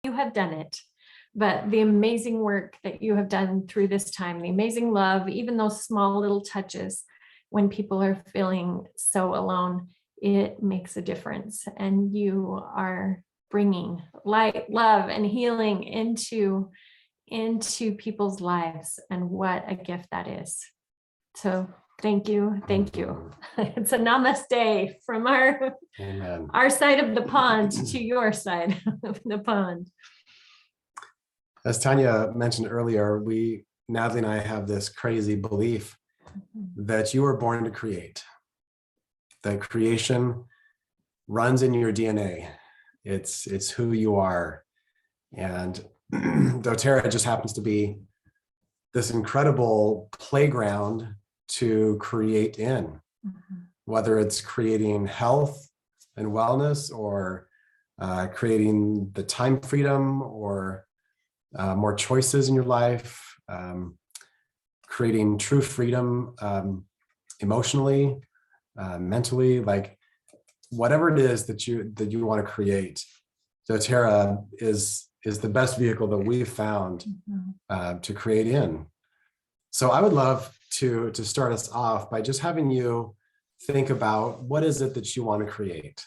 you have done it, but the amazing work that you have done through this time, the amazing love, even those small little touches when people are feeling so alone, it makes a difference. And you are bringing light, love, and healing into people's lives. And what a gift that is. So thank you. Thank you. It's a namaste from our side of the pond to your side of the pond. As Tanya mentioned earlier, Natalie and I have this crazy belief that you were born to create, that creation runs in your DNA. It's who you are. And doTERRA just happens to be this incredible playground to create in, whether it's creating health and wellness, or creating the time freedom, or more choices in your life, creating true freedom emotionally, mentally, like whatever it is that you want to create. doTERRA is the best vehicle that we've found to create in. So I would love to start us off by just having you think about, what is it that you want to create?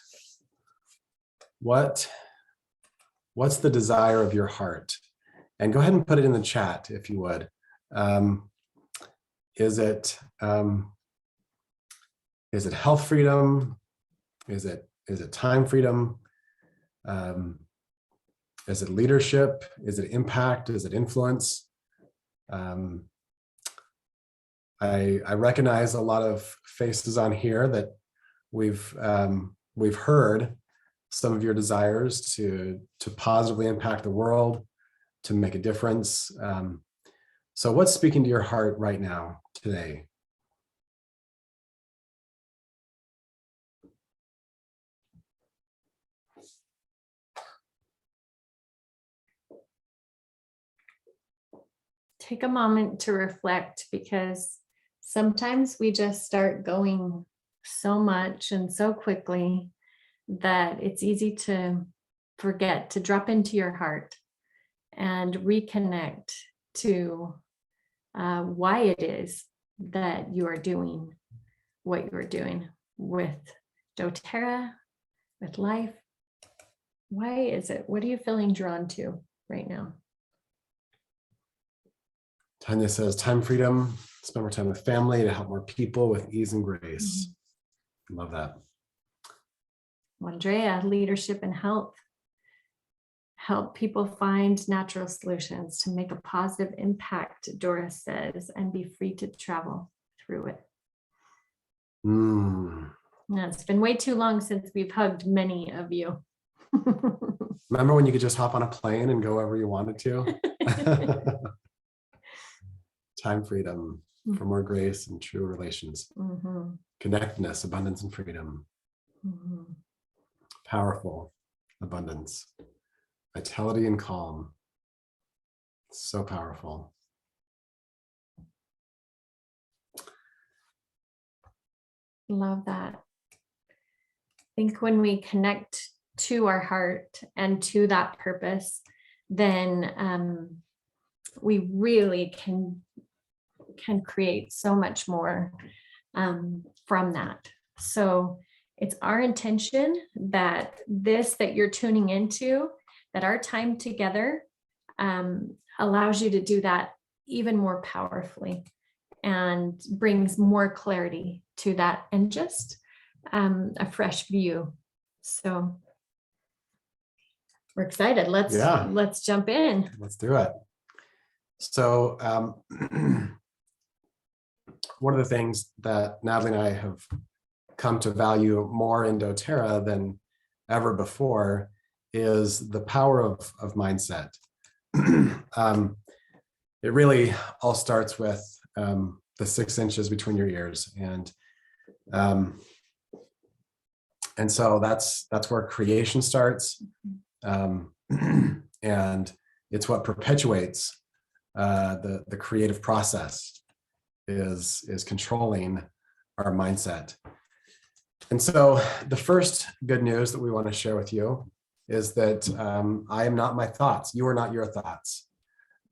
What's the desire of your heart? And go ahead and put it in the chat if you would. Is it health freedom? Is it time freedom? Is it leadership? Is it impact? Is it influence? I recognize a lot of faces on here that we've heard some of your desires to positively impact the world, to make a difference. So what's speaking to your heart right now, today? Take a moment to reflect, because sometimes we just start going so much and so quickly that it's easy to forget to drop into your heart and reconnect to why it is that you are doing what you are doing with doTERRA, with life. Why is it? What are you feeling drawn to right now? Tanya says, time freedom, spend more time with family, to help more people with ease and grace. Love that. Andrea, leadership and health. Help people find natural solutions to make a positive impact, Doris says, and be free to travel through it. Yeah, it's been way too long since we've hugged many of you. Remember when you could just hop on a plane and go wherever you wanted to? Time freedom for more grace and true relations. Connectedness, abundance, and freedom. Powerful abundance. Vitality and calm. So powerful. Love that. I think when we connect to our heart and to that purpose, then we really can create so much more from that. So it's our intention that that you're tuning into, that our time together allows you to do that even more powerfully and brings more clarity to that, and just a fresh view. So we're excited. Let's jump in. Let's do it. So one of the things that Natalie and I have come to value more in doTERRA than ever before is the power of mindset. It really all starts with the 6 inches between your ears, and so that's where creation starts, and it's what perpetuates the creative process, is controlling our mindset. And so the first good news that we want to share with you is that I am not my thoughts. You are not your thoughts.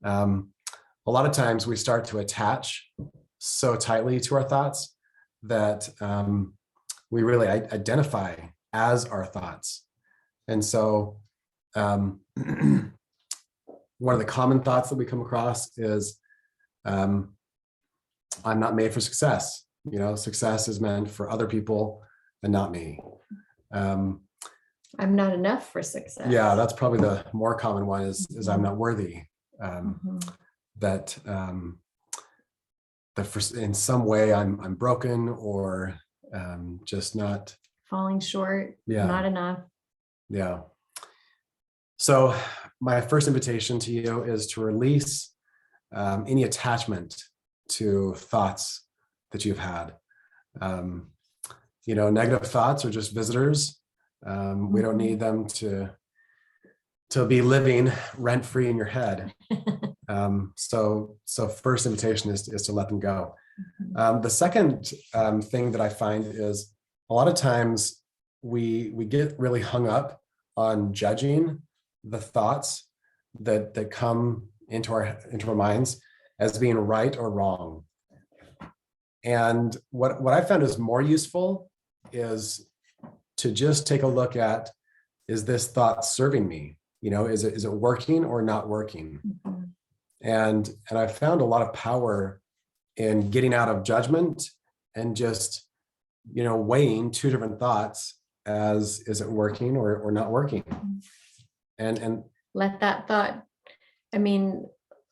A lot of times we start to attach so tightly to our thoughts that we really identify as our thoughts. And so one of the common thoughts that we come across is, I'm not made for success. Success is meant for other people and not me. I'm not enough for success. Yeah, that's probably the more common one is I'm not worthy. That in some way I'm broken or just not falling short, yeah, not enough. Yeah. So my first invitation to you is to release any attachment to thoughts that you've had. Negative thoughts are just visitors. We don't need them to be living rent-free in your head. So first invitation is to let them go. The second thing that I find is a lot of times we get really hung up on judging the thoughts that come into our minds as being right or wrong. And what I found is more useful is to just take a look at, is this thought serving me? Is it working or not working? And I found a lot of power in getting out of judgment and just, weighing two different thoughts as, is it working or not working? And let that thought,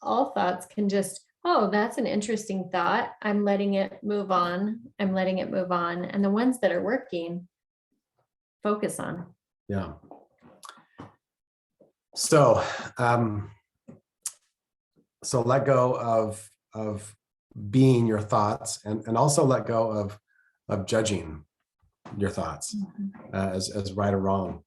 all thoughts can just, oh, that's an interesting thought. I'm letting it move on. And the ones that are working, focus on. Yeah. So, let go of being your thoughts and also let go of judging your thoughts as right or wrong.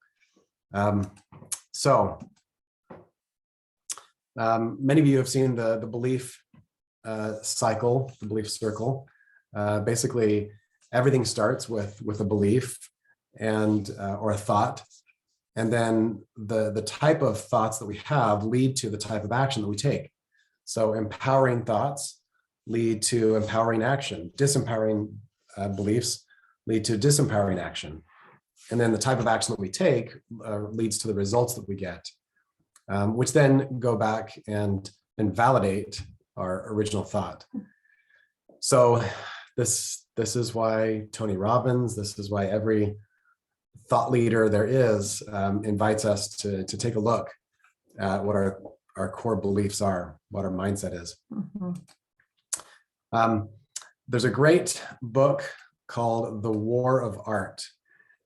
Many of you have seen the belief cycle, the belief circle. Basically, everything starts with a belief and or a thought, and then the type of thoughts that we have lead to the type of action that we take. So empowering thoughts lead to empowering action. Disempowering beliefs lead to disempowering action. And then the type of action that we take leads to the results that we get, which then go back and validate our original thought. So this is why Tony Robbins, this is why every thought leader there is invites us to take a look at what our core beliefs are, what our mindset is. There's a great book called The War of Art.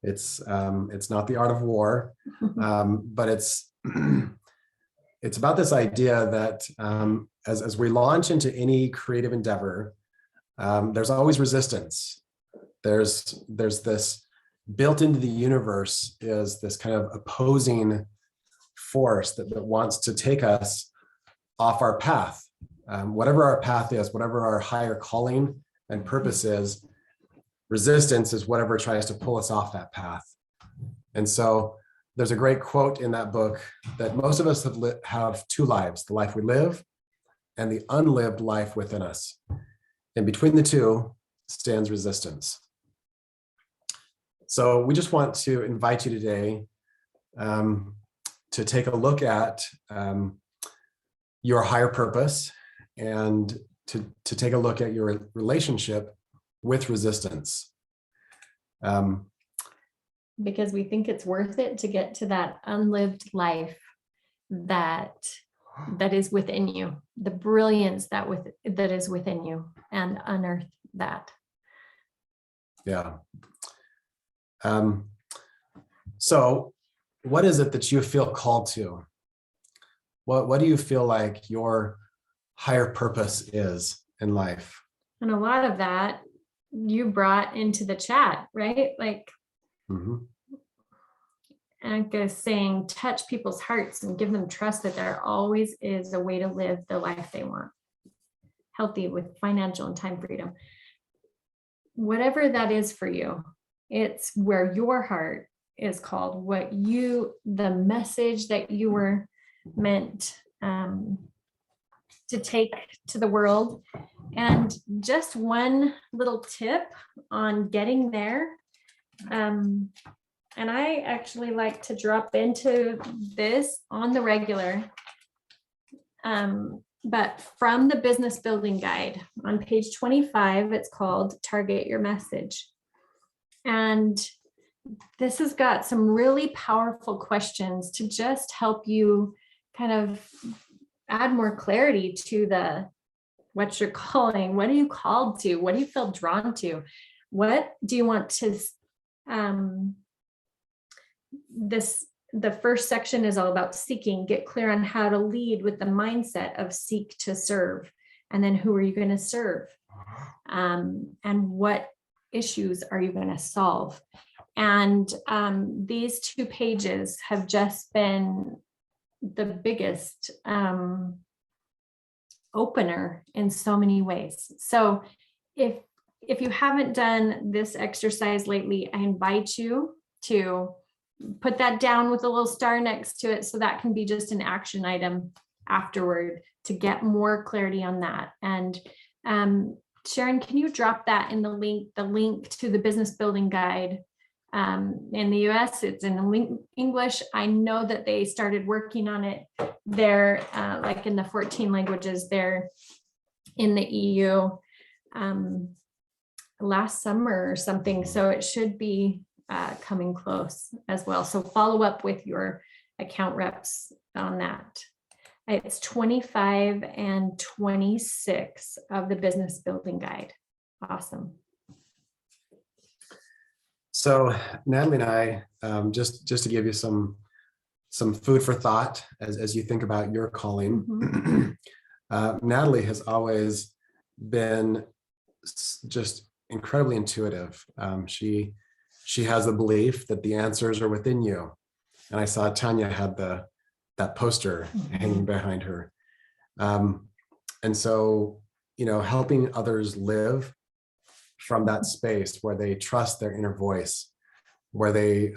It's not the art of war, but it's about this idea that as we launch into any creative endeavor, there's always resistance. There's this built into the universe is this kind of opposing force that wants to take us off our path. Whatever our path is, whatever our higher calling and purpose is, resistance is whatever tries to pull us off that path. And so there's a great quote in that book that most of us have two lives, the life we live and the unlived life within us. And between the two stands resistance. So we just want to invite you today to take a look at your higher purpose and to take a look at your relationship with resistance. Because we think it's worth it to get to that unlived life that is within you, the brilliance that is within you, and unearth that. Yeah. So what is it that you feel called to? What do you feel like your higher purpose is in life? And a lot of that you brought into the chat, right? Like, Anka saying, touch people's hearts and give them trust that there always is a way to live the life they want, healthy with financial and time freedom. Whatever that is for you, it's where your heart is called, the message that you were meant to take to the world. And just one little tip on getting there. And I actually like to drop into this on the regular. But from the business building guide on page 25, it's called Target Your Message. And this has got some really powerful questions to just help you kind of add more clarity to what you're calling. What are you called to? What do you feel drawn to? What do you want to, the first section is all about seeking. Get clear on how to lead with the mindset of seek to serve. And then who are you going to serve? And what issues are you going to solve? And these 2 pages have just been the biggest opener in so many ways. So if you haven't done this exercise lately, I invite you to put that down with a little star next to it, so that can be just an action item afterward to get more clarity on that. And Sharon, can you drop that in the link to the business building guide? In the US, it's in English. I know that they started working on it there, like in the 14 languages there in the EU last summer or something. So it should be coming close as well. So follow up with your account reps on that. It's 25 and 26 of the business building guide. Awesome. So Natalie and I, just to give you some food for thought as you think about your calling, Natalie has always been just incredibly intuitive. She has the belief that the answers are within you. And I saw Tanya had that poster hanging behind her. And so, helping others live from that space where they trust their inner voice, where they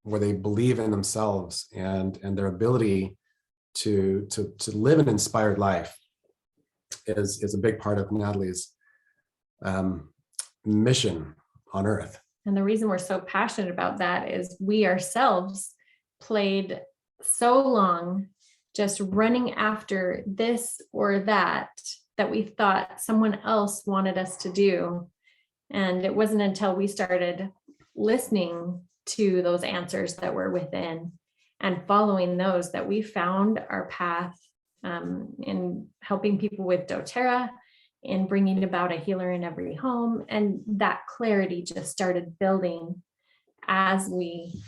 believe in themselves and their ability to live an inspired life is a big part of Natalie's mission on earth. And the reason we're so passionate about that is we ourselves played so long just running after this or that we thought someone else wanted us to do. And it wasn't until we started listening to those answers that were within and following those that we found our path in helping people with doTERRA, in bringing about a healer in every home. And that clarity just started building as we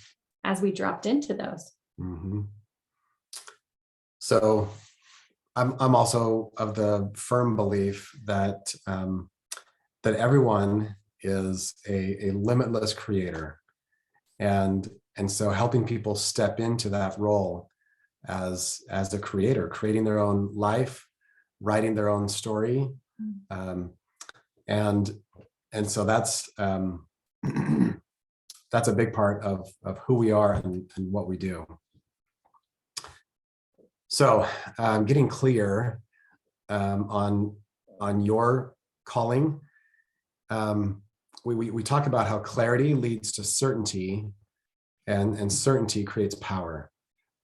dropped into those. Mm-hmm. So I'm also of the firm belief that that everyone is a limitless creator, and so helping people step into that role as a creator, creating their own life, writing their own story, and so that's that's a big part of who we are and what we do. So getting clear on your calling, we talk about how clarity leads to certainty, and certainty creates power.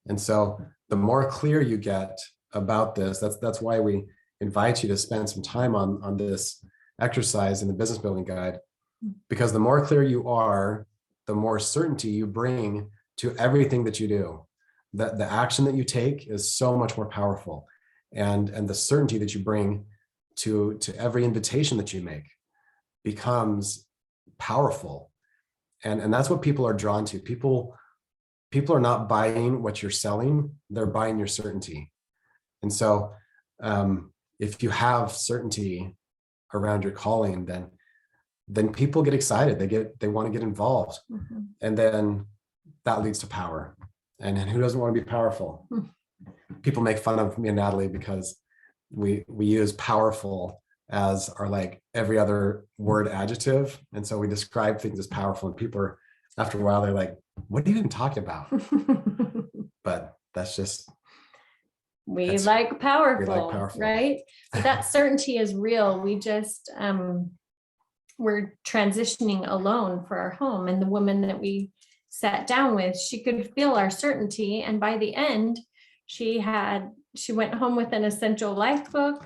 And so the more clear you get about this, that's why we invite you to spend some time on this exercise in the business building guide, because the more clear you are, the more certainty you bring to everything that you do. The action that you take is so much more powerful, and the certainty that you bring to every invitation that you make becomes powerful, and that's what people are drawn to. People are not buying what you're selling; they're buying your certainty. And so, if you have certainty around your calling, then people get excited. They want to get involved, and then that leads to power. And who doesn't want to be powerful? People make fun of me and Natalie because we use powerful as our like every other word adjective. And so we describe things as powerful, and people are after a while, they're like, what are you even talking about? But that's just, we like powerful, powerful. right? But that certainty is real. We just, we're transitioning alone for our home. And the woman that we sat down with, she could feel our certainty. And by the end, she went home with an essential life book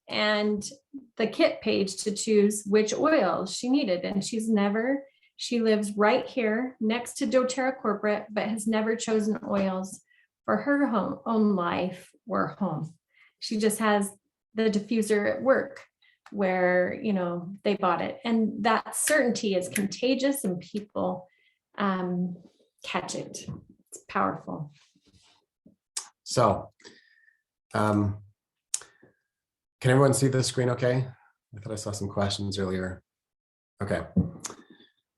and the kit page to choose which oils she needed. And she lives right here next to doTERRA corporate, but has never chosen oils for her own life or home. She just has the diffuser at work where, they bought it. And that certainty is contagious and people catch it. It's powerful. So, can everyone see this screen okay? I thought I saw some questions earlier. Okay.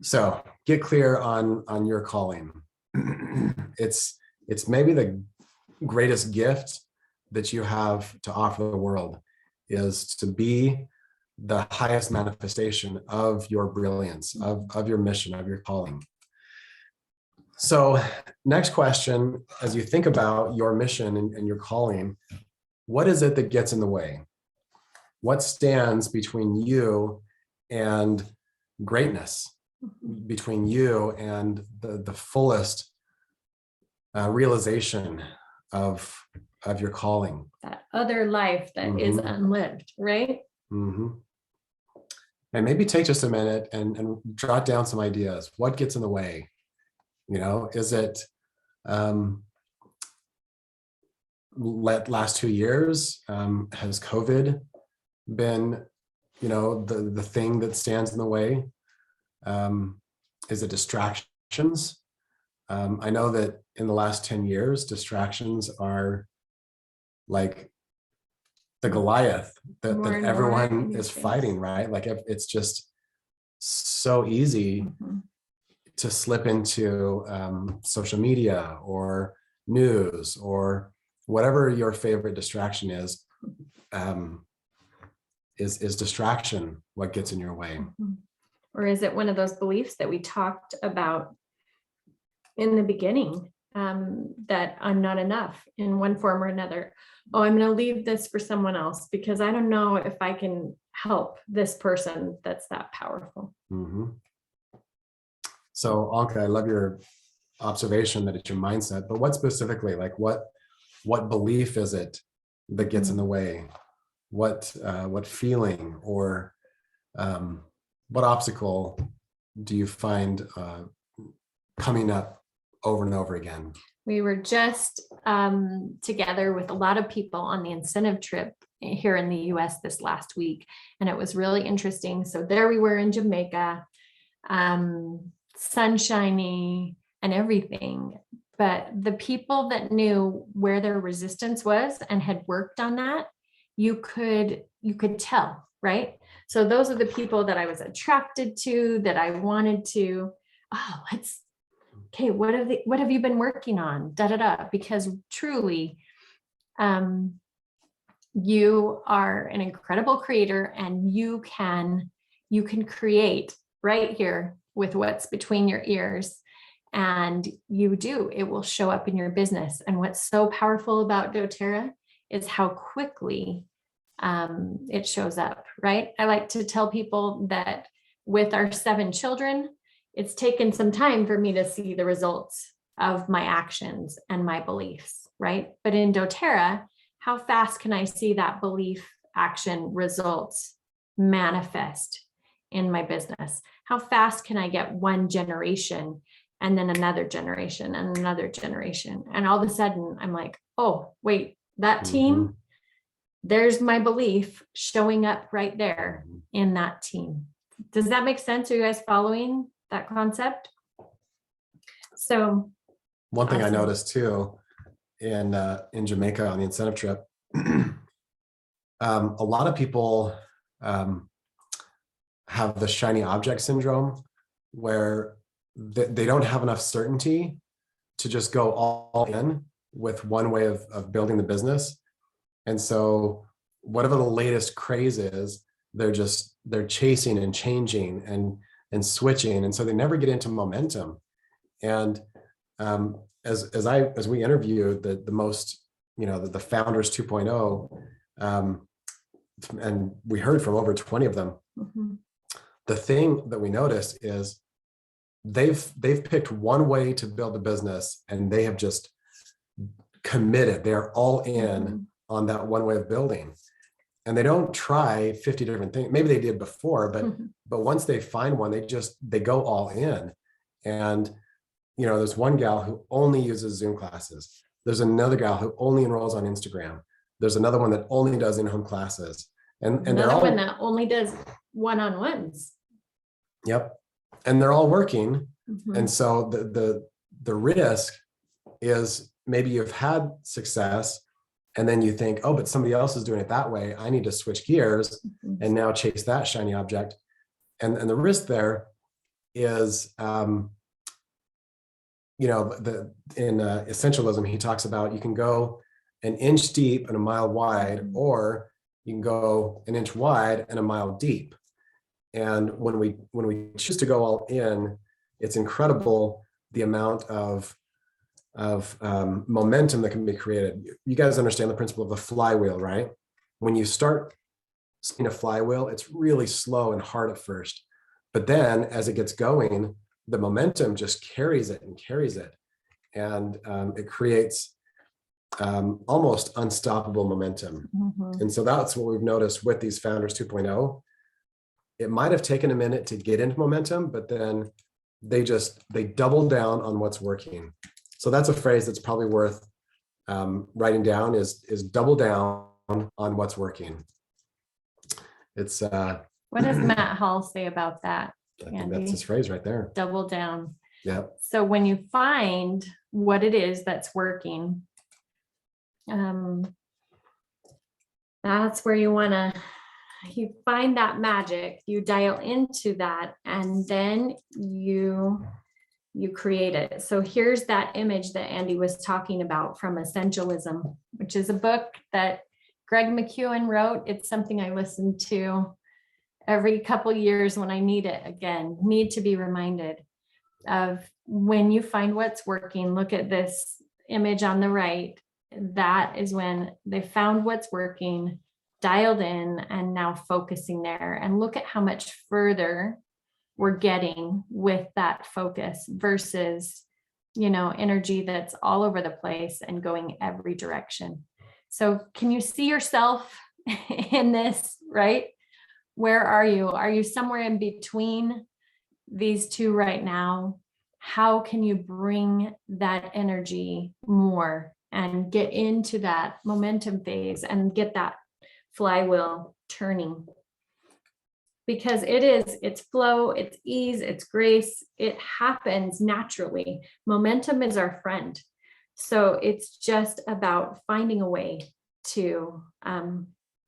So get clear on your calling. It's maybe the greatest gift that you have to offer the world is to be the highest manifestation of your brilliance, of your mission, of your calling. So next question, as you think about your mission and your calling, what is it that gets in the way? What stands between you and greatness, between you and the fullest realization of your calling? That other life that is unlived, right? And maybe take just a minute and jot down some ideas. What gets in the way? Is it last 2 years? Has COVID been, the thing that stands in the way? Is it distractions? I know that in the last 10 years, distractions are like the Goliath that everyone is fighting, right? Like it's just so easy to slip into social media or news or whatever your favorite distraction is distraction what gets in your way. Or is it one of those beliefs that we talked about in the beginning, that I'm not enough in one form or another? Oh, I'm going to leave this for someone else because I don't know if I can help this person that's that powerful. So Anka, I love your observation that it's your mindset, but what specifically, like what belief is it that gets in the way? What feeling or what obstacle do you find coming up over and over again? We were just together with a lot of people on the incentive trip here in the US this last week, and it was really interesting. So there we were in Jamaica, sunshiny and everything, but the people that knew where their resistance was and had worked on that, you could tell, right? So those are the people that I was attracted to, that I wanted to, okay, what have you been working on? Because truly, you are an incredible creator, and you can create right here with what's between your ears. And it will show up in your business. And what's so powerful about doTERRA is how quickly it shows up, right? I like to tell people that with our 7 children, it's taken some time for me to see the results of my actions and my beliefs, right? But in doTERRA, how fast can I see that belief, action, results manifest in my business? How fast can I get one generation and then another generation and another generation? And all of a sudden I'm like, oh, wait, that team, there's my belief showing up right there in that team. Does that make sense? Are you guys following that concept? So one thing I noticed too in Jamaica on the incentive trip, a lot of people have the shiny object syndrome, where they don't have enough certainty to just go all in with one way of building the business. And so whatever the latest craze is, they're chasing and changing and switching. And so they never get into momentum. And as we interview the most, the founders 2.0, and we heard from over 20 of them, the thing that we noticed is they've picked one way to build a business, and they have just committed. They're all in on that one way of building. And they don't try 50 different things. Maybe they did before, but once they find one, they go all in. And there's one gal who only uses Zoom classes. There's another gal who only enrolls on Instagram. There's another one that only does in-home classes. And another one that only does one-on-ones. Yep. And they're all working. And so the risk is maybe you've had success, and then you think, oh, but somebody else is doing it that way. I need to switch gears and now chase that shiny object. And the risk there is, in essentialism, he talks about you can go an inch deep and a mile wide, or you can go an inch wide and a mile deep. And when we choose to go all in, it's incredible the amount of momentum that can be created. You guys understand the principle of the flywheel, right? When you start spinning a flywheel, it's really slow and hard at first, but then as it gets going, the momentum just carries it, and it creates almost unstoppable momentum. And so that's what we've noticed with these Founders 2.0. It might have taken a minute to get into momentum, but then they double down on what's working. So that's a phrase that's probably worth writing down, is double down on what's working. It's what does Matt Hall say about that? I think that's his phrase right there. Double down. Yeah. So when you find what it is that's working, that's where you find that magic, you dial into that, and then you create it. So here's that image that Andy was talking about from Essentialism, which is a book that Greg McKeown wrote. It's something I listen to every couple years when I need to be reminded of. When you find what's working, look at this image on the right. That is when they found what's working, dialed in, and now focusing there. And look at how much further we're getting with that focus versus, energy that's all over the place and going every direction. So can you see yourself in this, right? Where are you? Are you somewhere in between these two right now? How can you bring that energy more and get into that momentum phase and get that flywheel turning? Because it's flow, it's ease, it's grace. It happens naturally. Momentum is our friend. So it's just about finding a way to,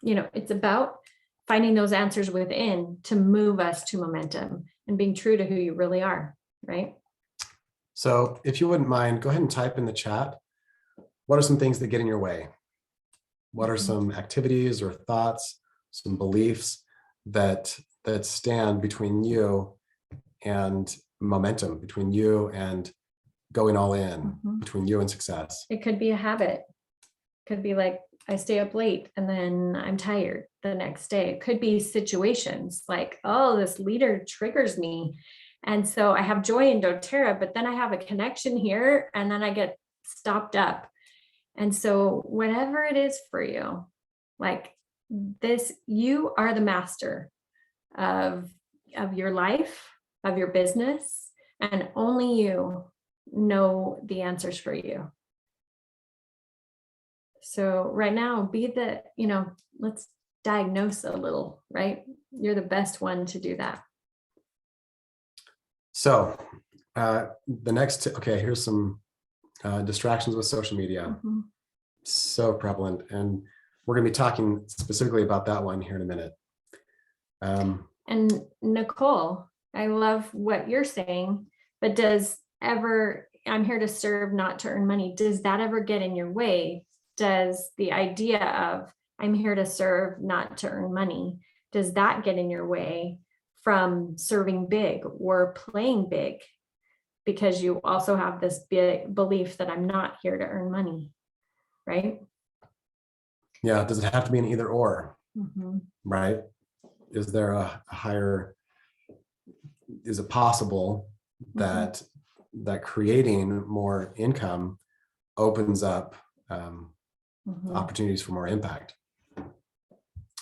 it's about finding those answers within to move us to momentum and being true to who you really are, right? So if you wouldn't mind, go ahead and type in the chat. What are some things that get in your way? What are some activities or thoughts, some beliefs that stand between you and momentum, between you and going all in, between you and success? It could be a habit. It could be like, I stay up late and then I'm tired the next day. It could be situations like, oh, this leader triggers me. And so I have joy in doTERRA, but then I have a connection here and then I get stopped up. And so whatever it is for you, like this, you are the master of your life, of your business, and only you know the answers for you. So right now, let's diagnose a little, right? You're the best one to do that. So here's some distractions with social media. So prevalent. And we're going to be talking specifically about that one here in a minute. And Nicole, I love what you're saying, but I'm here to serve, not to earn money. Does that ever get in your way? Does the idea of I'm here to serve, not to earn money, does that get in your way from serving big or playing big? because you also have this big belief that I'm not here to earn money, right? Yeah. Does it have to be an either or, Mhm. right? Is there a higher, is it possible that creating more income opens up opportunities for more impact?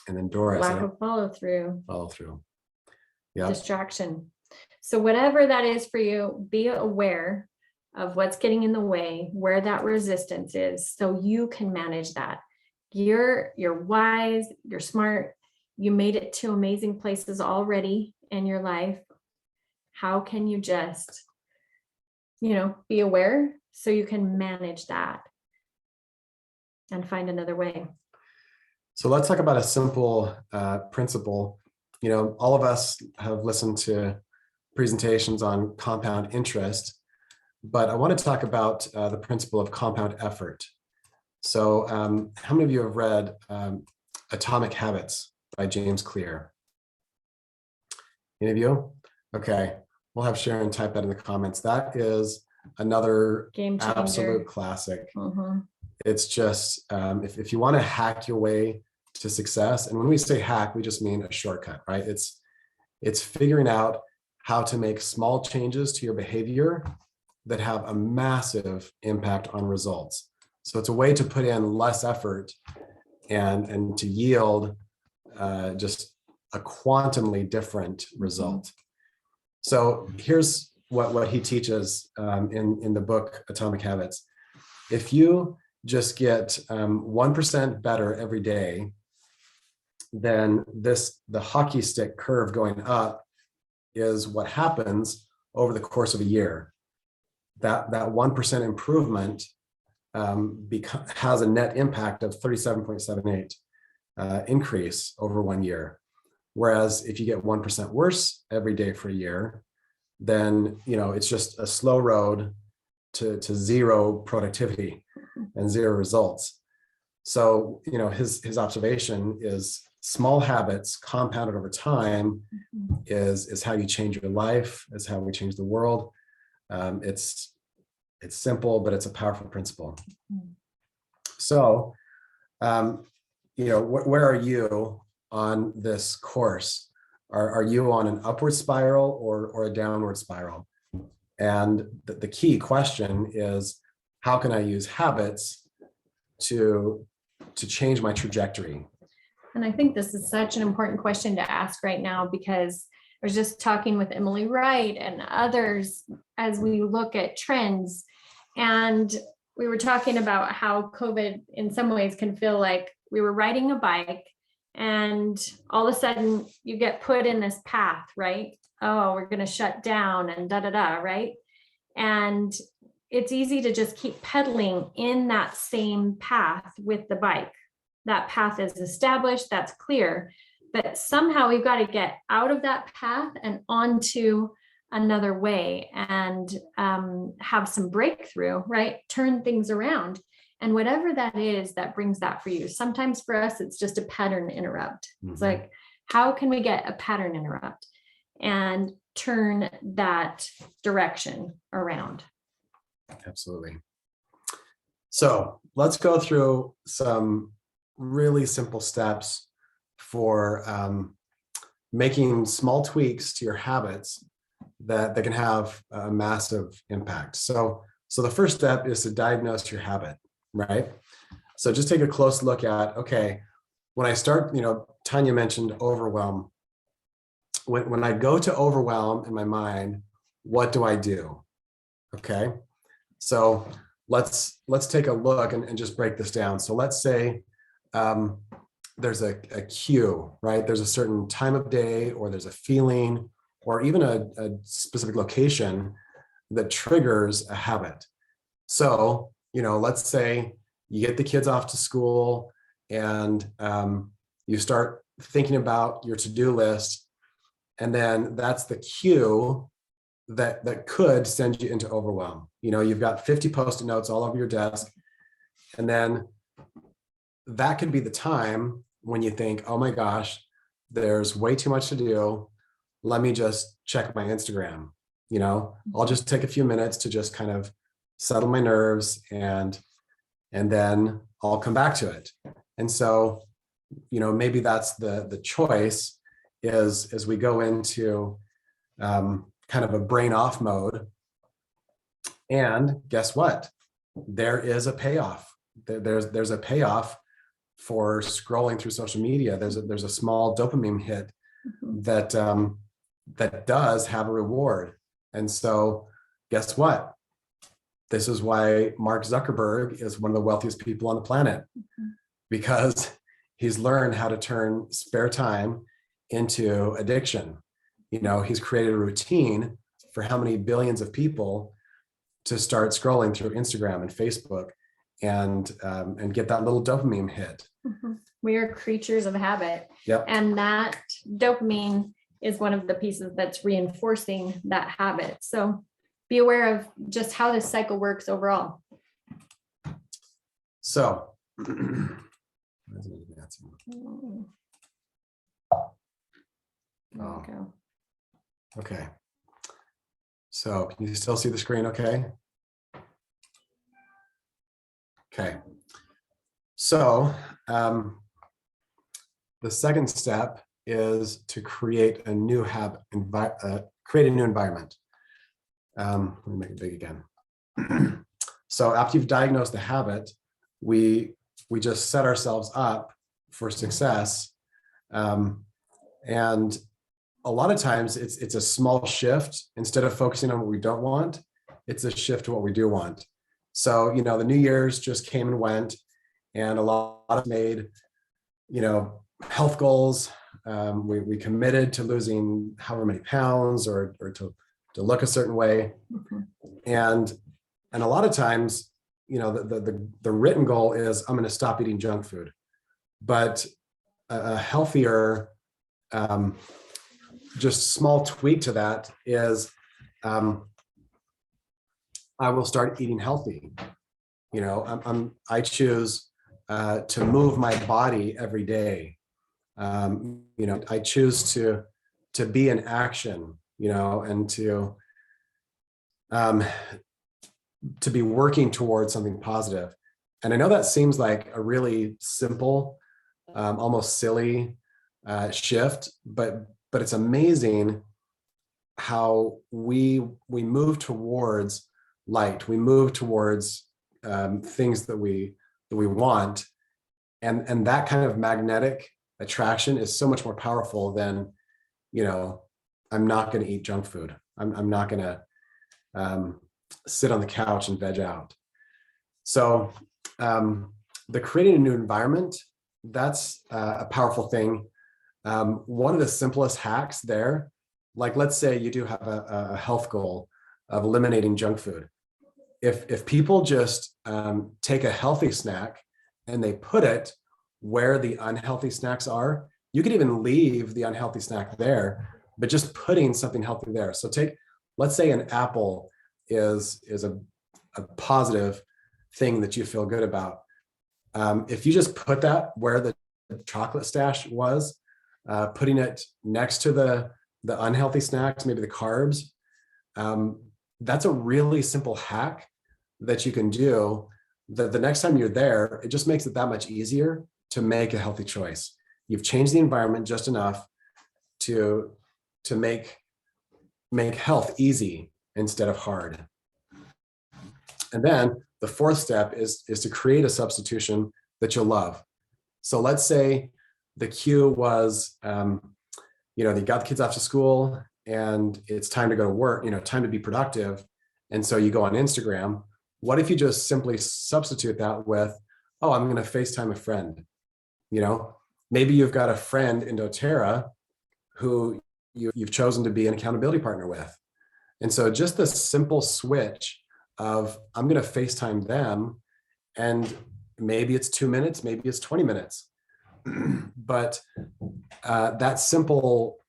And then Doris, Lack of follow through, Yeah. distraction. So whatever that is for you, be aware of what's getting in the way, where that resistance is, so you can manage that. You're wise, you're smart, you made it to amazing places already in your life. How can you just, be aware so you can manage that and find another way? So let's talk about a simple principle. All of us have listened to presentations on compound interest, but I want to talk about the principle of compound effort. So how many of you have read Atomic Habits by James Clear? Any of you? Okay, we'll have Sharon type that in the comments. That is another Game changer. absolute classic. Mhm. It's just, if you want to hack your way to success, and when we say hack, we just mean a shortcut, right? It's figuring out how to make small changes to your behavior that have a massive impact on results. So it's a way to put in less effort and to yield just a quantumly different result. So here's what he teaches in the book Atomic Habits. If you just get 1% better every day, then the hockey stick curve going up is what happens over the course of a year. That 1% improvement has a net impact of 37.78 increase over 1 year. Whereas if you get 1% worse every day for a year, then it's just a slow road to zero productivity and zero results. So his observation is small habits compounded over time is how you change your life, is how we change the world. It's simple, but it's a powerful principle. So where are you on this course? Are you on an upward spiral or a downward spiral? And the key question is, how can I use habits to change my trajectory? And I think this is such an important question to ask right now, because I was just talking with Emily Wright and others as we look at trends. And we were talking about how COVID in some ways can feel like we were riding a bike and all of a sudden you get put in this path, right? Oh, we're going to shut down and right? And it's easy to just keep pedaling in that same path with the bike. That path is established, that's clear, but somehow we've got to get out of that path and onto another way and have some breakthrough, right? Turn things around. And whatever that is that brings that for you. Sometimes for us, it's just a pattern interrupt. It's like, how can we get a pattern interrupt and turn that direction around? Absolutely. So let's go through some really simple steps for making small tweaks to your habits that can have a massive impact. So the first step is to diagnose your habit, right? So just take a close look at, okay, when I start, Tanya mentioned overwhelm. When I go to overwhelm in my mind, what do I do? Okay, so let's take a look and just break this down. So let's say there's a cue, right? There's a certain time of day, or there's a feeling, or even a specific location that triggers a habit. So, let's say you get the kids off to school and you start thinking about your to-do list, and then that's the cue that could send you into overwhelm. You've got 50 Post-it notes all over your desk, and then that could be the time when you think, oh my gosh, there's way too much to do. Let me just check my Instagram. I'll just take a few minutes to just kind of settle my nerves, and then I'll come back to it. And so, maybe that's the choice, is as we go into kind of a brain off mode. And guess what? There is a payoff. There's a payoff for scrolling through social media. There's a small dopamine hit that does have a reward. And so guess what? This is why Mark Zuckerberg is one of the wealthiest people on the planet, because he's learned how to turn spare time into addiction. He's created a routine for how many billions of people to start scrolling through Instagram and Facebook and get that little dopamine hit. We are creatures of habit. Yep. And that dopamine is one of the pieces that's reinforcing that habit. So be aware of just how this cycle works overall. So, There we go. Okay. So can you still see the screen okay? Okay. So the second step is to create a new habit, create a new environment. Let me make it big again. So after you've diagnosed the habit, we just set ourselves up for success. And a lot of times it's a small shift. Instead of focusing on what we don't want, it's a shift to what we do want. So, the New Year's just came and went, and a lot of made, health goals. We committed to losing however many pounds or to look a certain way. And a lot of times, the written goal is, I'm going to stop eating junk food. But a healthier, just small tweak to that is, I will start eating healthy. I choose to move my body every day. I choose to be in action, and to be working towards something positive. And I know that seems like a really simple, almost silly shift, but it's amazing how we move towards light. We move towards things that we want, and that kind of magnetic attraction is so much more powerful than, I'm not going to eat junk food. I'm not going to sit on the couch and veg out. So the creating a new environment, that's a powerful thing. One of the simplest hacks there, like let's say you do have a health goal of eliminating junk food. If people just take a healthy snack and they put it where the unhealthy snacks are, you could even leave the unhealthy snack there, but just putting something healthy there. So let's say an apple is a positive thing that you feel good about. If you just put that where the chocolate stash was, putting it next to the unhealthy snacks, maybe the carbs, that's a really simple hack that you can do. The next time you're there, it just makes it that much easier to make a healthy choice. You've changed the environment just enough to make health easy instead of hard. And then the fourth step is to create a substitution that you'll love. So let's say the cue was, you got the kids off to school and it's time to go to work, time to be productive. And so you go on Instagram. What if you just simply substitute that with, oh, I'm going to FaceTime a friend? Maybe you've got a friend in doTERRA who you've chosen to be an accountability partner with. And so just the simple switch of, I'm going to FaceTime them, and maybe it's 2 minutes, maybe it's 20 minutes. But that simple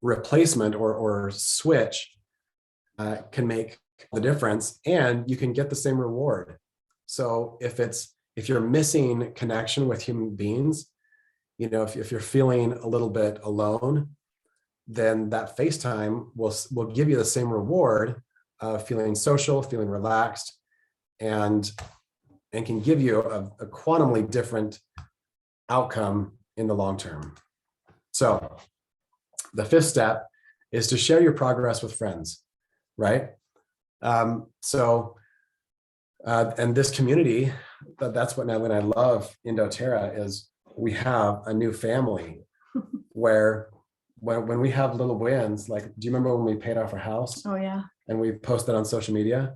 replacement or switch can make the difference, and you can get the same reward. So if you're missing connection with human beings, if you're feeling a little bit alone, then that FaceTime will give you the same reward of feeling social, feeling relaxed, and can give you a quantumly different outcome in the long term. So the fifth step is to share your progress with friends, right? And this community, that's what Natalie and I love in doTERRA, is we have a new family where when we have little wins, like, do you remember when we paid off our house? Oh yeah. And we posted on social media?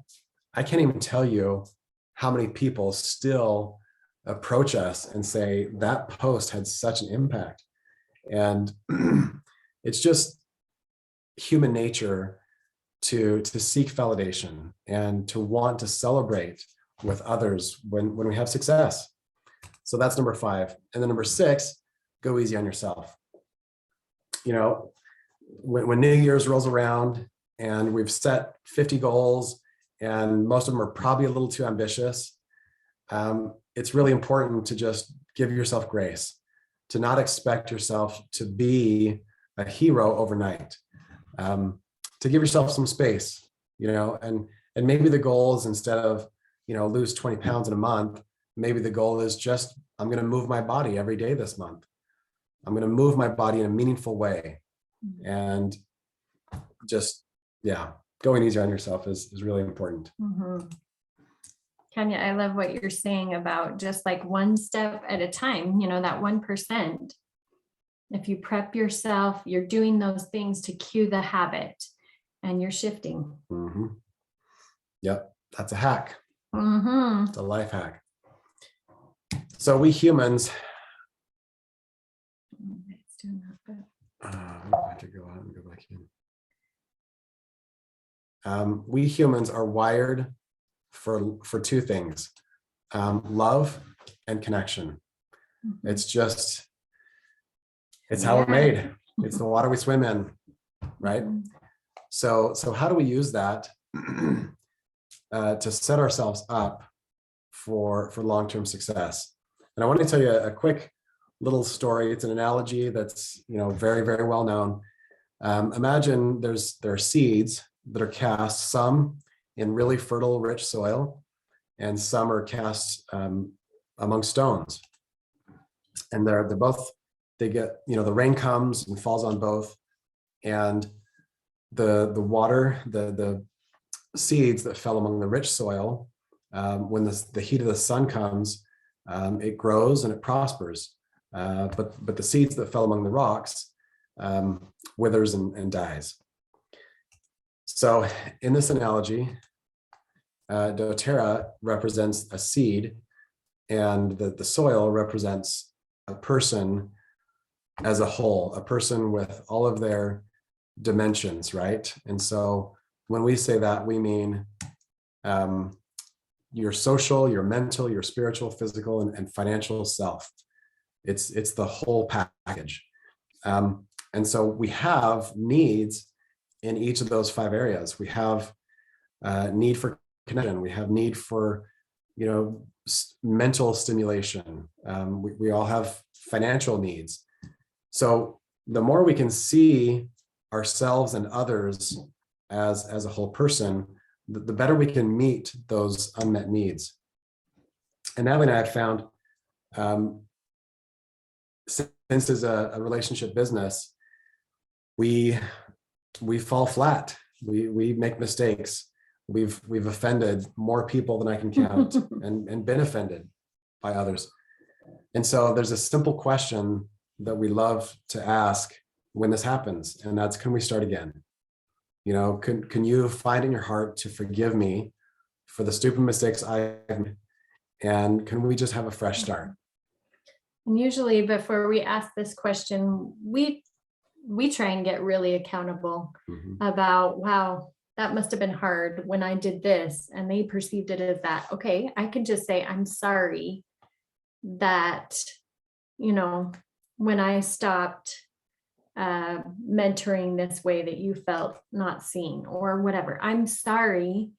I can't even tell you how many people still approach us and say that post had such an impact. And it's just human nature to seek validation and to want to celebrate with others when we have success. So that's number 5. And then number 6, go easy on yourself. You know, when New Year's rolls around and we've set 50 goals and most of them are probably a little too ambitious, it's really important to just give yourself grace, to not expect yourself to be a hero overnight, to give yourself some space, you know, and maybe the goal is, instead of, you know, lose 20 pounds in a month, maybe the goal is just, I'm going to move my body every day this month. I'm going to move my body in a meaningful way. And just, yeah, going easier on yourself is really important. Mm-hmm. Kenya, I love what you're saying about just like one step at a time, you know, that 1%. If you prep yourself, you're doing those things to cue the habit and you're shifting. Mm-hmm. Yep. That's a hack. Mm-hmm. It's a life hack. So we humans, It's doing that, but... I have to go out and go back in. We humans are wired for 2 things, love and connection. Mm-hmm. It's how we're made. It's the water we swim in, right? Mm-hmm. So how do we use that to set ourselves up for long-term success? And I want to tell you a quick little story. It's an analogy that's, you know, very, very well known. Imagine there are seeds that are cast, some in really fertile, rich soil, and some are cast among stones. And they get, you know, the rain comes and falls on both, and the water, the seeds that fell among the rich soil, when the heat of the sun comes, it grows and it prospers. But the seeds that fell among the rocks withers and dies. So in this analogy, doTERRA represents a seed, and the soil represents a person as a whole, a person with all of their dimensions, right? And so when we say that, we mean your social, your mental, your spiritual, physical, and financial self. It's the whole package. And so we have needs in each of those 5 areas. We have need for connection. We have need for, you know, mental stimulation. We all have financial needs. So the more we can see ourselves and others as a whole person, the better we can meet those unmet needs. And Natalie and I have found, since as a relationship business, we fall flat. We make mistakes. We've offended more people than I can count and been offended by others. And so there's a simple question that we love to ask when this happens, and that's, can we start again? You know, can you find in your heart to forgive me for the stupid mistakes I've made, and can we just have a fresh start? And usually before we ask this question, we try and get really accountable about, wow, that must have been hard when I did this and they perceived it as that. Okay, I can just say, I'm sorry that, you know, when I stopped mentoring this way that you felt not seen or whatever, I'm sorry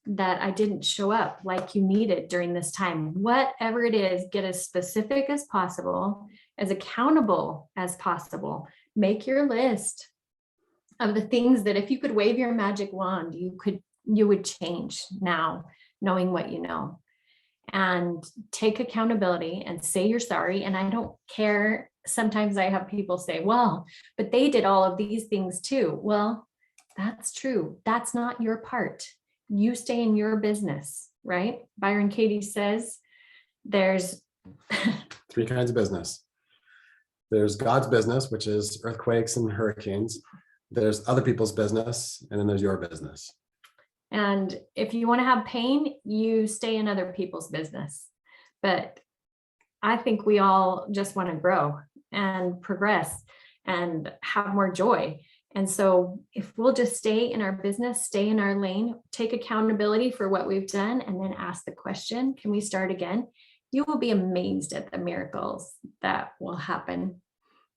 that I didn't show up like you needed during this time. Whatever it is, get as specific as possible, as accountable as possible. Make your list. of the things that if you could wave your magic wand, you would change now, knowing what you know. And take accountability and say you're sorry. And I don't care. Sometimes I have people say, well, but they did all of these things too. Well, that's true. That's not your part. You stay in your business, right? Byron Katie says there's 3 kinds of business. There's God's business, which is earthquakes and hurricanes. There's other people's business, and then there's your business. And if you want to have pain, you stay in other people's business. But I think we all just want to grow and progress and have more joy. And so if we'll just stay in our business, stay in our lane, take accountability for what we've done, and then ask the question, can we start again? You will be amazed at the miracles that will happen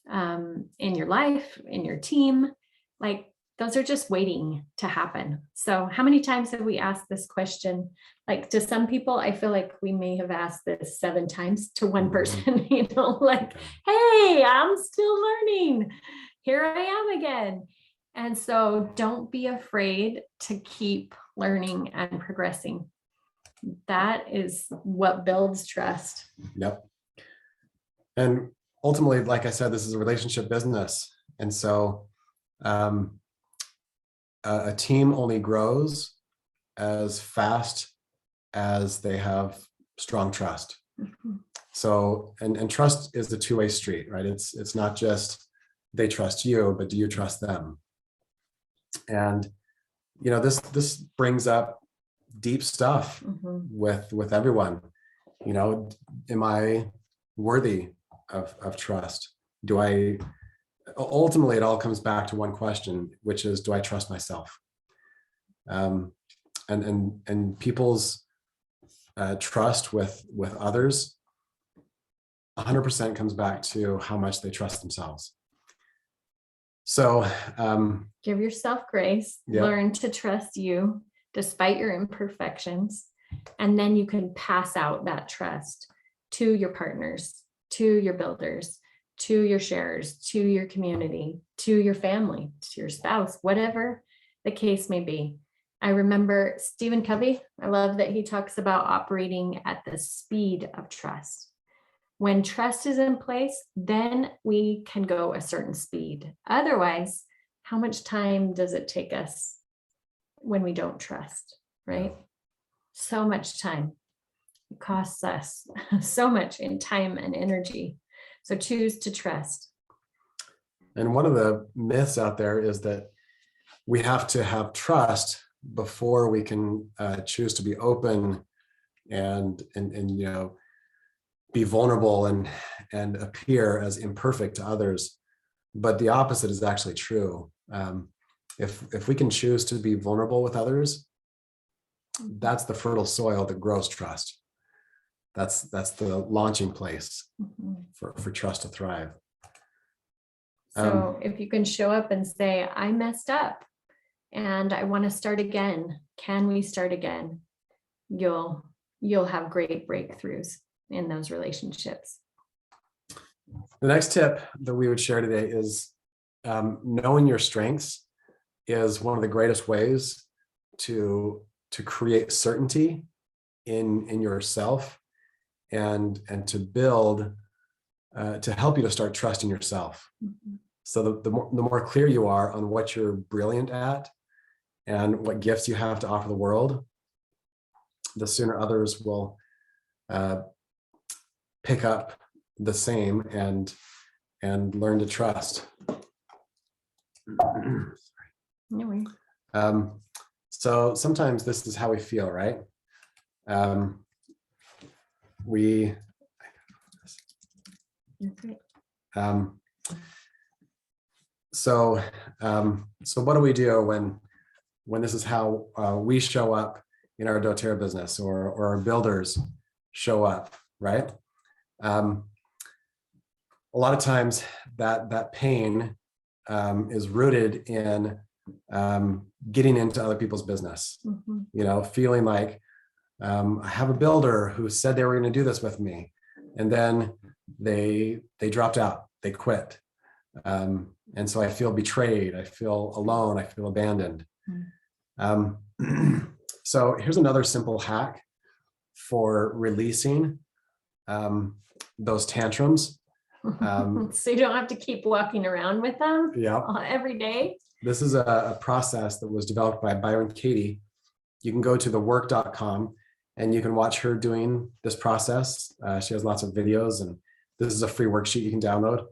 in your life, in your team. Like, those are just waiting to happen. So how many times have we asked this question? Like, to some people, I feel like we may have asked this 7 times to one person, like, hey, I'm still learning. Here I am again. And so don't be afraid to keep learning and progressing. That is what builds trust. Yep. And ultimately, like I said, this is a relationship business. And so a team only grows as fast as they have strong trust. Mm-hmm. So, and trust is a 2-way street, right? It's not just they trust you, but do you trust them? And, this brings up deep stuff Mm-hmm. with everyone. Am I worthy of trust? Ultimately, it all comes back to one question, which is, do I trust myself? And people's trust with others 100% comes back to how much they trust themselves. So give yourself grace, learn to trust you despite your imperfections, and then you can pass out that trust to your partners, to your builders, to your sharers, to your community, to your family, to your spouse, whatever the case may be. I remember Stephen Covey. I love that he talks about operating at the speed of trust. When trust is in place, then we can go a certain speed. Otherwise, how much time does it take us when we don't trust, right? So much time. It costs us so much in time and energy. So choose to trust. And one of the myths out there is that we have to have trust before we can choose to be open and be vulnerable and appear as imperfect to others. But the opposite is actually true. If we can choose to be vulnerable with others, that's the fertile soil that grows trust. That's the launching place for trust to thrive. So if you can show up and say, I messed up and I want to start again, can we start again? You'll have great breakthroughs in those relationships. The next tip that we would share today is knowing your strengths is one of the greatest ways to create certainty in yourself and to build to help you to start trusting yourself. Mm-hmm. So the more clear you are on what you're brilliant at and what gifts you have to offer the world, the sooner others will pick up the same and learn to trust. Anyway. So sometimes this is how we feel, right? So what do we do when this is how we show up in our doTERRA business or our builders show up, right? A lot of times that pain is rooted in getting into other people's business, feeling like I have a builder who said they were going to do this with me, and then they dropped out, they quit, And so I feel betrayed, I feel alone, I feel abandoned. Um, so here's another simple hack for releasing those tantrums. So you don't have to keep walking around with them every day. This is a process that was developed by Byron Katie. You can go to thework.com and you can watch her doing this process. She has lots of videos, and this is a free worksheet you can download.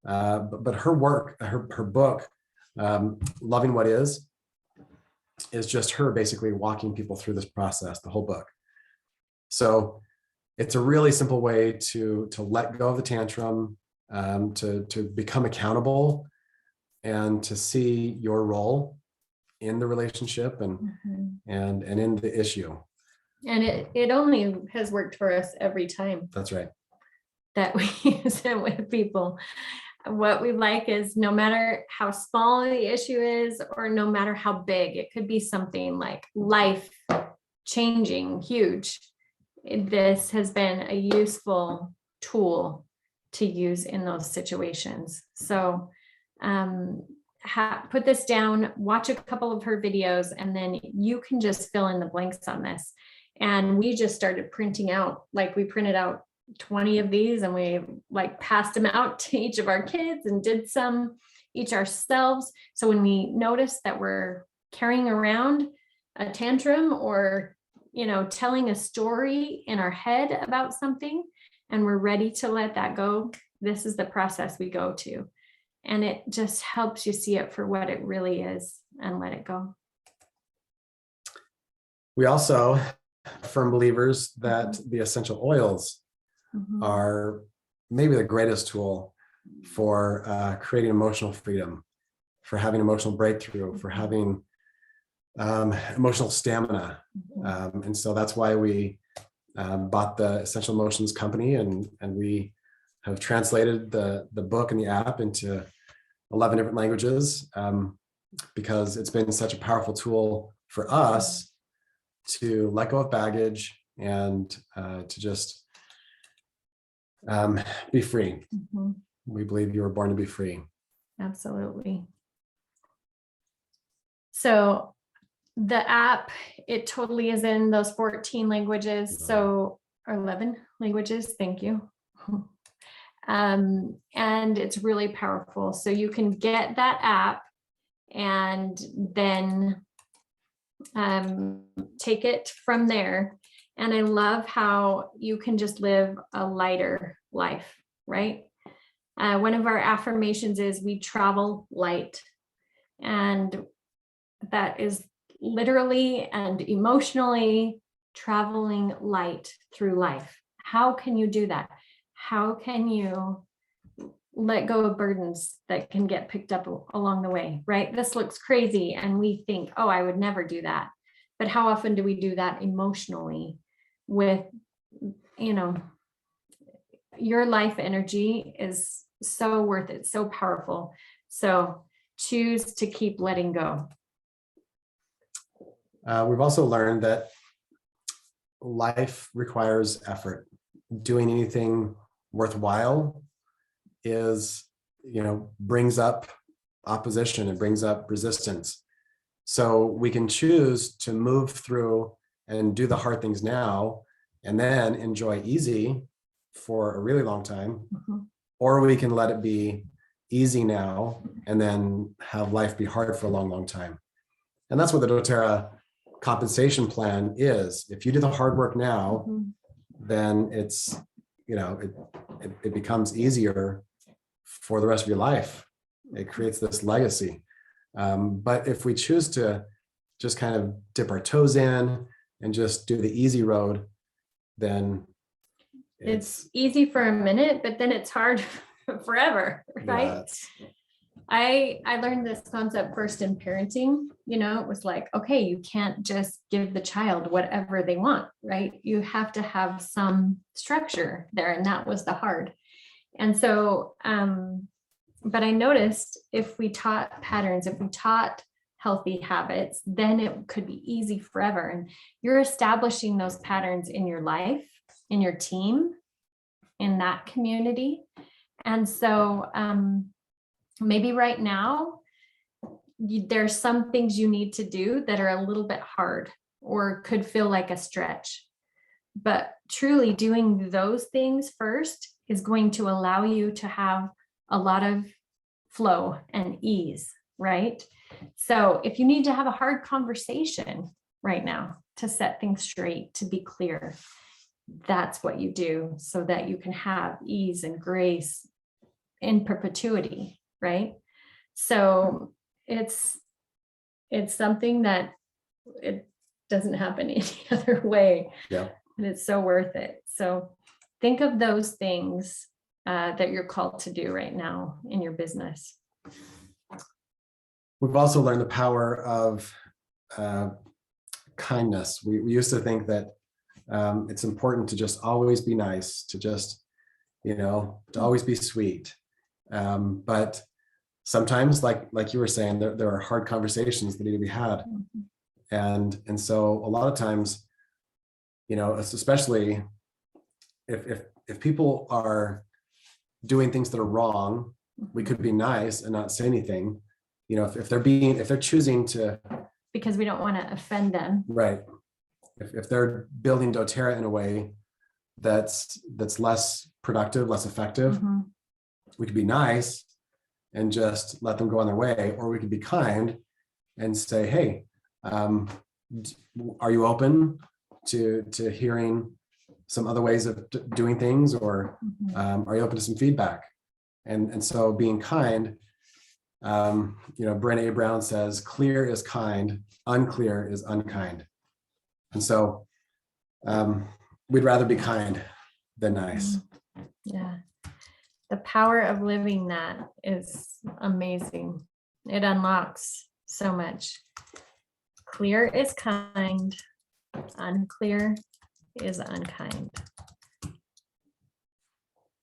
But her work, her book, Loving What Is just her basically walking people through this process, the whole book. So it's a really simple way to let go of the tantrum, to become accountable, and to see your role in the relationship and in the issue. And it only has worked for us every time. That's right. That we use it with people. What we like is, no matter how small the issue is, or no matter how big, it could be something like life changing, huge. This has been a useful tool to use in those situations. So put this down, watch a couple of her videos, and then you can just fill in the blanks on this. And we just started printing out, like we printed out 20 of these, and we like passed them out to each of our kids and did some each ourselves. So when we notice that we're carrying around a tantrum, or telling a story in our head about something, and we're ready to let that go, this is the process we go to. And it just helps you see it for what it really is and let it go. We also are firm believers that the essential oils are maybe the greatest tool for creating emotional freedom, for having emotional breakthrough, for having emotional stamina. And so that's why we bought the Essential Emotions company, and we have translated the book and the app into 11 different languages, because it's been such a powerful tool for us to let go of baggage and to just be free. We believe you were born to be free. Absolutely. So the app, it totally is in those 14 languages. So, or 11 languages. Thank you. And it's really powerful. So you can get that app and then take it from there. And I love how you can just live a lighter life, right? One of our affirmations is we travel light. And that is literally and emotionally traveling light through life. How can you do that? How can you let go of burdens that can get picked up along the way, right? This looks crazy, and we think, oh, I would never do that. But how often do we do that emotionally with, your life energy is so worth it, so powerful. So choose to keep letting go. We've also learned that life requires effort. Doing anything worthwhile is, brings up opposition, and brings up resistance. So we can choose to move through and do the hard things now, and then enjoy easy for a really long time. Or we can let it be easy now and then have life be hard for a long, long time. And that's what the doTERRA compensation plan is. If you do the hard work now, then it's, it becomes easier for the rest of your life. It creates this legacy. But if we choose to just kind of dip our toes in and just do the easy road, then it's easy for a minute, but then it's hard forever, right? I learned this concept first in parenting. It was like, okay, you can't just give the child whatever they want, right? You have to have some structure there. And that was the hard. And so, but I noticed if we taught patterns, if we taught healthy habits, then it could be easy forever. And you're establishing those patterns in your life, in your team, in that community. And so, Maybe right now, there's some things you need to do that are a little bit hard or could feel like a stretch. But truly doing those things first is going to allow you to have a lot of flow and ease, right? So if you need to have a hard conversation right now to set things straight, to be clear, that's what you do so that you can have ease and grace in perpetuity, right? So it's something that it doesn't happen any other way. Yeah. And it's so worth it. So think of those things that you're called to do right now in your business. We've also learned the power of kindness. We used to think that it's important to just always be nice, to just, to always be sweet. But sometimes, like you were saying, there are hard conversations that need to be had. And so a lot of times, especially if people are doing things that are wrong, we could be nice and not say anything. If they're choosing to, because we don't want to offend them. Right. If they're building doTERRA in a way that's less productive, less effective, we could be nice and just let them go on their way, or we could be kind and say, hey, are you open to hearing some other ways of doing things, or are you open to some feedback? And so being kind, Brené Brown says, clear is kind, unclear is unkind. And so we'd rather be kind than nice. Yeah. The power of living that is amazing. It unlocks so much. Clear is kind, unclear is unkind.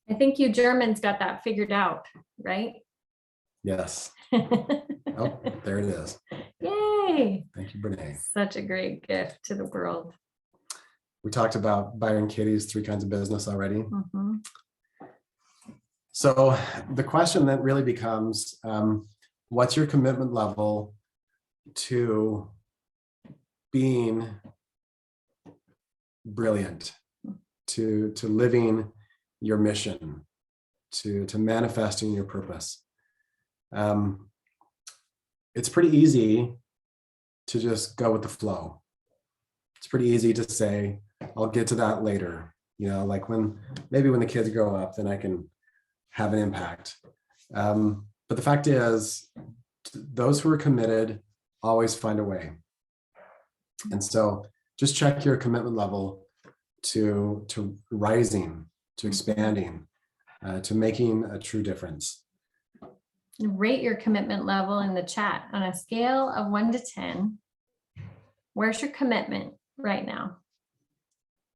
I think you Germans got that figured out, right? Yes. Oh, there it is. Yay. Thank you, Brené. Such a great gift to the world. We talked about Byron Katie's 3 kinds of business already. So the question that really becomes, what's your commitment level to being brilliant, to living your mission, to manifesting your purpose? It's pretty easy to just go with the flow. It's pretty easy to say, I'll get to that later. Like when the kids grow up, then I can have an impact. But the fact is, those who are committed always find a way. And so just check your commitment level to rising, to expanding, to making a true difference. Rate your commitment level in the chat on a scale of 1 to 10. Where's your commitment right now?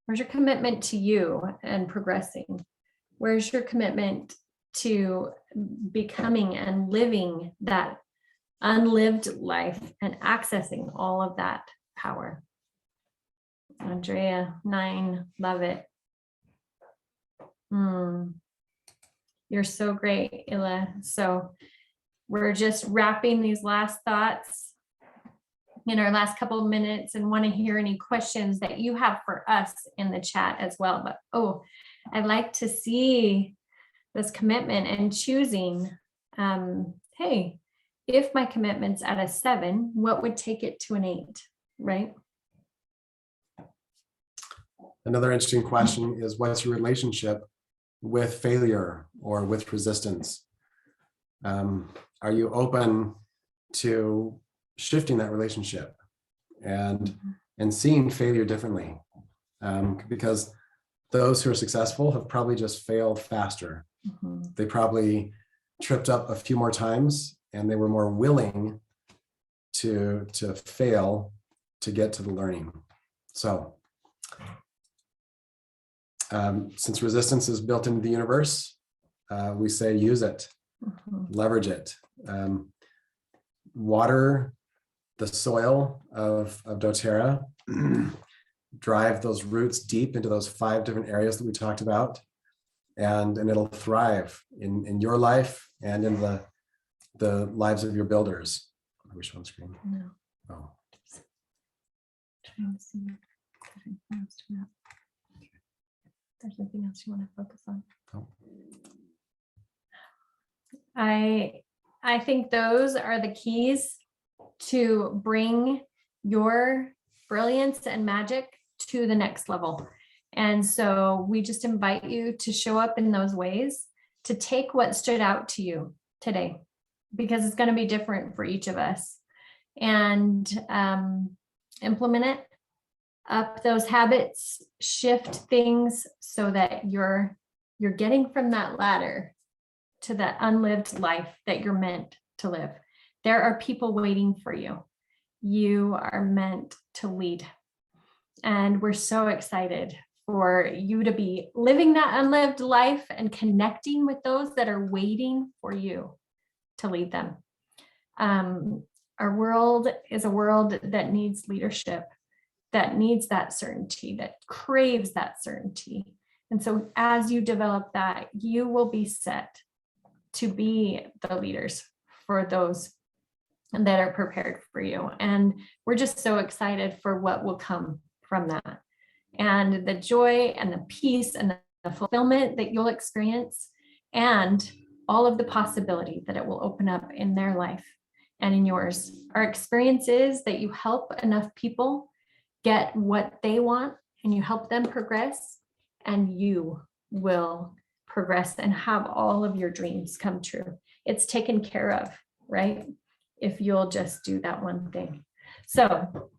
Where's your commitment to you and progressing? Where's your commitment to becoming and living that unlived life and accessing all of that power? Andrea, 9, love it. You're so great, Ila. So we're just wrapping these last thoughts in our last couple of minutes, and want to hear any questions that you have for us in the chat as well. But I'd like to see this commitment and choosing, hey, if my commitment's at a 7, what would take it to an 8, right? Another interesting question is, what's your relationship with failure or with resistance? Are you open to shifting that relationship and seeing failure differently? Because those who are successful have probably just failed faster. They probably tripped up a few more times, and they were more willing to fail to get to the learning. So since resistance is built into the universe, we say use it, leverage it, water the soil of doTERRA, drive those roots deep into those 5 different areas that we talked about, and it'll thrive in your life and in the the lives of your builders. Are we showing screen? No. Oh, Trying to see. There's nothing else you want to focus on. oh. I think those are the keys to bring your brilliance and magic to the next level. And so we just invite you to show up in those ways, to take what stood out to you today, because it's going to be different for each of us, and implement it, up those habits, shift things so that you're getting from that ladder to the unlived life that you're meant to live. There are people waiting for you. You are meant to lead. And we're so excited for you to be living that unlived life and connecting with those that are waiting for you to lead them. Our world is a world that needs leadership, that needs that certainty, that craves that certainty. And so as you develop that, you will be set to be the leaders for those that are prepared for you. And we're just so excited for what will come from that. And the joy and the peace and the fulfillment that you'll experience, and all of the possibility that it will open up in their life and in yours. Our experience is that you help enough people get what they want, and you help them progress, and you will progress and have all of your dreams come true. It's taken care of, right? If you'll just do that one thing. So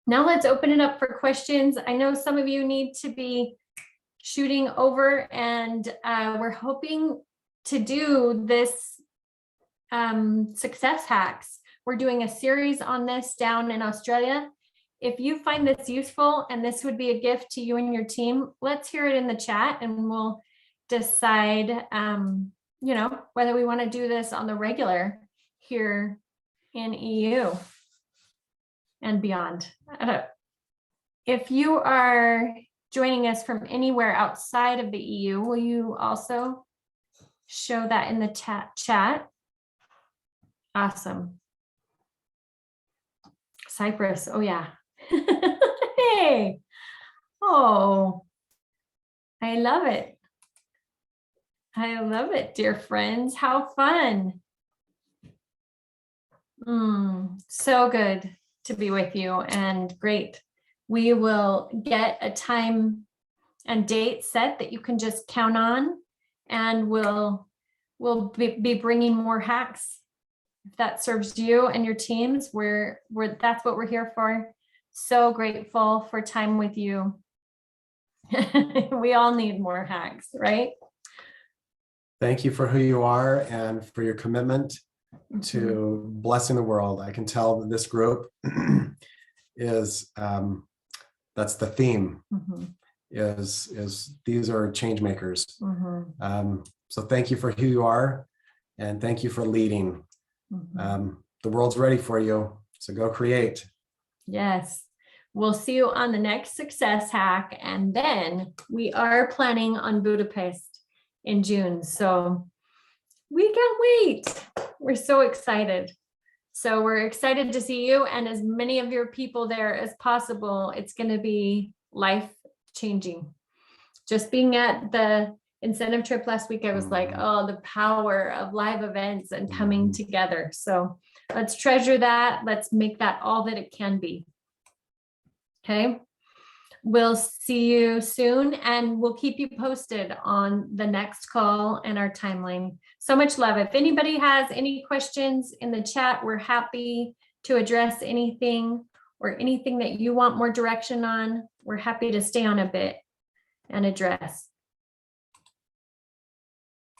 now let's open it up for questions. I know some of you need to be shooting over, and we're hoping to do this success hacks. We're doing a series on this down in Australia. If you find this useful and this would be a gift to you and your team, let's hear it in the chat, and we'll decide, whether we want to do this on the regular here in EU and beyond. If you are joining us from anywhere outside of the EU, will you also show that in the chat? Awesome. Cyprus, oh yeah. Hey, oh, I love it. I love it, dear friends. How fun. So good to be with you, and great. We will get a time and date set that you can just count on, and we'll be bringing more hacks. If that serves you and your teams, that's what we're here for. So grateful for time with you. We all need more hacks, right? Thank you for who you are and for your commitment to blessing the world. I can tell that this group is, that's the theme, is these are change makers. So thank you for who you are, and thank you for leading. The world's ready for you, so go create. Yes. We'll see you on the next success hack, and then we are planning on Budapest in June, so we can't wait. We're so excited. So we're excited to see you and as many of your people there as possible. It's going to be life-changing. Just being at the incentive trip last week, I was like, oh, the power of live events and coming together. So let's treasure that. Let's make that all that it can be. Okay. We'll see you soon, and we'll keep you posted on the next call and our timeline. So much love. If anybody has any questions in the chat, we're happy to address anything, or anything that you want more direction on. We're happy to stay on a bit and address.